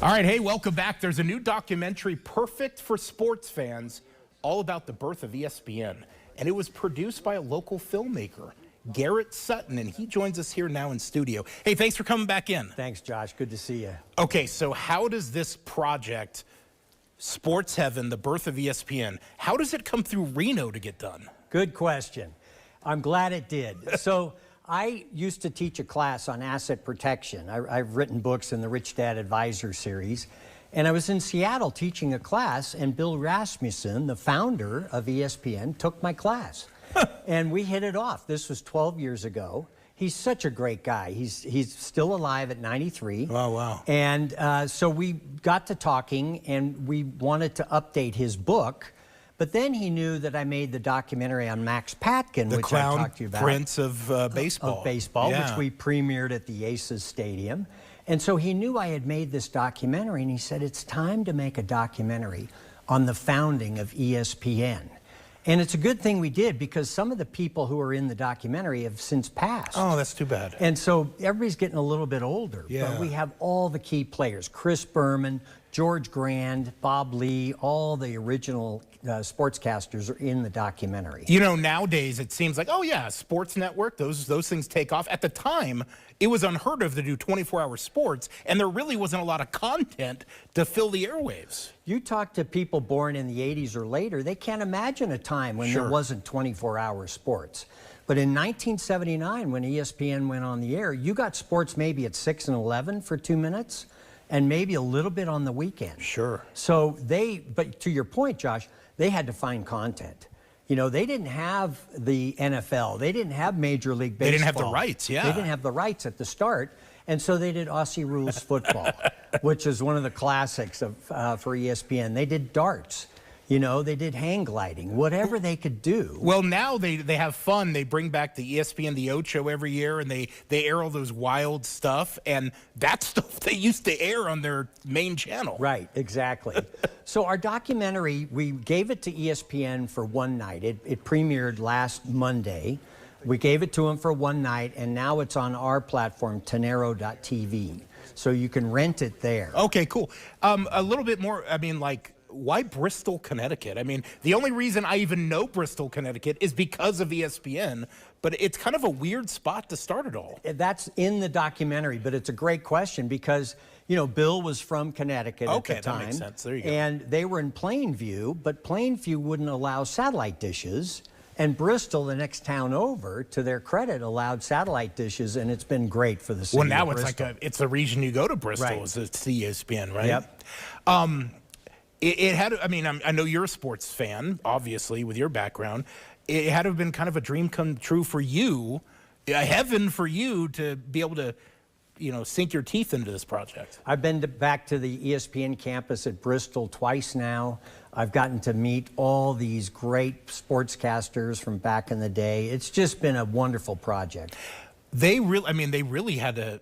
All right, hey, welcome back. There's a new documentary perfect for sports fans, all about the birth of ESPN. And it was produced by a local filmmaker, Garrett Sutton, and he joins us here now in studio. Hey, thanks for coming back in. Thanks, Josh. Good to see you. Okay, so how does this project, Sports Heaven, the birth of ESPN, how does it come through Reno to get done? Good question. I'm glad it did. So I used to teach a class on asset protection. I've written books in the Rich Dad Advisor series. And I was in Seattle teaching a class, and Bill Rasmussen, the founder of ESPN, took my class. And we hit it off. This was 12 years ago. He's such a great guy. He's still alive at 93. Oh, wow. And so we got to talking, and we wanted to update his book. But then he knew that I made the documentary on Max Patkin, which I talked to you about. The Prince of baseball. Of baseball, yeah. Which we premiered at the Aces Stadium. And so he knew I had made this documentary, and he said, it's time to make a documentary on the founding of ESPN. And it's a good thing we did, because some of the people who are in the documentary have since passed. Oh, that's too bad. And so everybody's getting a little bit older. Yeah. But we have all the key players: Chris Berman, George Grand, Bob Lee, all the original sportscasters are in the documentary. You know, nowadays it seems like, oh yeah, sports network, those things take off. At the time, it was unheard of to do 24-hour sports, and there really wasn't a lot of content to fill the airwaves. You talk to people born in the 80s or later, they can't imagine a time when there wasn't 24-hour sports. But in 1979, when ESPN went on the air, you got sports maybe at 6 and 11 for 2 minutes, and maybe a little bit on the weekend. Sure. So but to your point, Josh, they had to find content. You know, they didn't have the NFL. They didn't have Major League Baseball. They didn't have the rights, yeah. They didn't have the rights at the start. And so they did Aussie Rules football, which is one of the classics of, for ESPN. They did darts. You know, they did hang gliding, whatever they could do. Well, now they have fun. They bring back the ESPN The Ocho every year, and they air all those wild stuff, and that stuff they used to air on their main channel. Right, exactly. So our documentary, we gave it to ESPN for one night. It premiered last Monday. We gave it to them for one night, and now it's on our platform, Tenero.tv. So you can rent it there. Okay, cool. A little bit more, I mean, like, why Bristol, Connecticut? I mean, the only reason I even know Bristol, Connecticut is because of ESPN, but it's kind of a weird spot to start it all. That's in the documentary, but it's a great question because, you know, Bill was from Connecticut at the time. That makes sense. There you go. And they were in Plainview, but Plainview wouldn't allow satellite dishes. And Bristol, the next town over, to their credit, allowed satellite dishes, and it's been great for the city. Well, now of it's Bristol. like it's the region you go to Bristol, Right. is it's the ESPN, right? Yep. It had, I mean, I know you're a sports fan, obviously, with your background. It had to have been kind of a dream come true for you, a heaven for you to be able to, you know, sink your teeth into this project. I've been back to the ESPN campus at Bristol twice now. I've gotten to meet all these great sportscasters from back in the day. It's just been a wonderful project. They really had to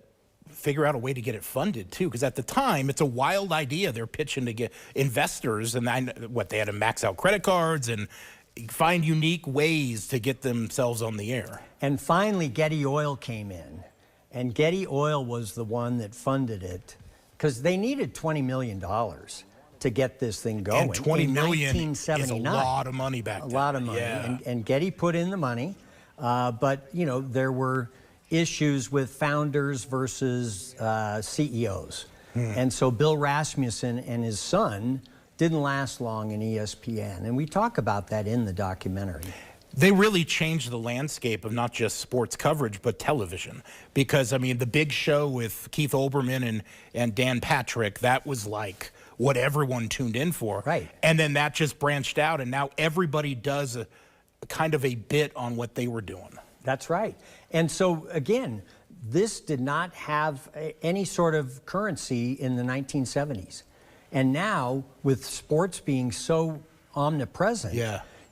figure out a way to get it funded too, because at the time it's a wild idea. They're pitching to get investors, and they had to max out credit cards and find unique ways to get themselves on the air. And finally, Getty Oil came in, and Getty Oil was the one that funded it because they needed $20 million to get this thing going. And $20 million is a 1979. lot of money back then. A lot of money, yeah. and Getty put in the money, but you know, there were issues with founders versus CEOs. And so Bill Rasmussen and his son didn't last long in ESPN, and we talk about that in the documentary. They really changed the landscape of not just sports coverage, but television. Because, I mean, the Big Show with Keith Olbermann and Dan Patrick, that was like what everyone tuned in for. Right. And then that just branched out, and now everybody does a kind of a bit on what they were doing. That's right. And so, again, this did not have any sort of currency in the 1970s. And now, with sports being so omnipresent,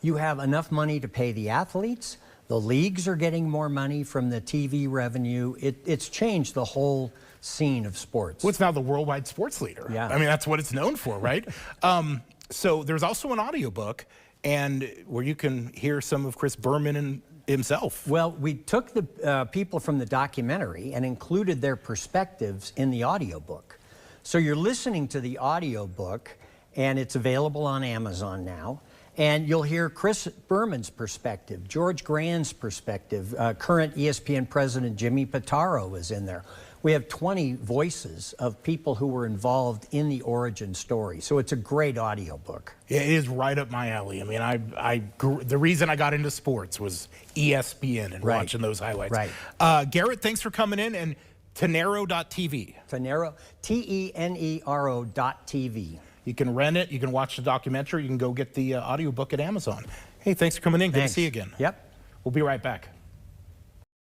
you have enough money to pay the athletes. The leagues are getting more money from the TV revenue. It's changed the whole scene of sports. Well, it's now the worldwide sports leader. Yeah. I mean, that's what it's known for, right? So there's also an audiobook, and where you can hear some of Chris Berman and himself. Well, we took the people from the documentary and included their perspectives in the audiobook. So you're listening to the audiobook, and it's available on Amazon now. And you'll hear Chris Berman's perspective, George Grand's perspective, current ESPN president Jimmy Pitaro is in there. We have 20 voices of people who were involved in the origin story. So it's a great audiobook. It is right up my alley. I mean, the reason I got into sports was ESPN and watching those highlights. Right. Garrett, thanks for coming in. And Tenero.tv. Tenero, Tenero.tv. You can rent it. You can watch the documentary. You can go get the audiobook at Amazon. Hey, thanks for coming in. Good to see you again. Yep. We'll be right back.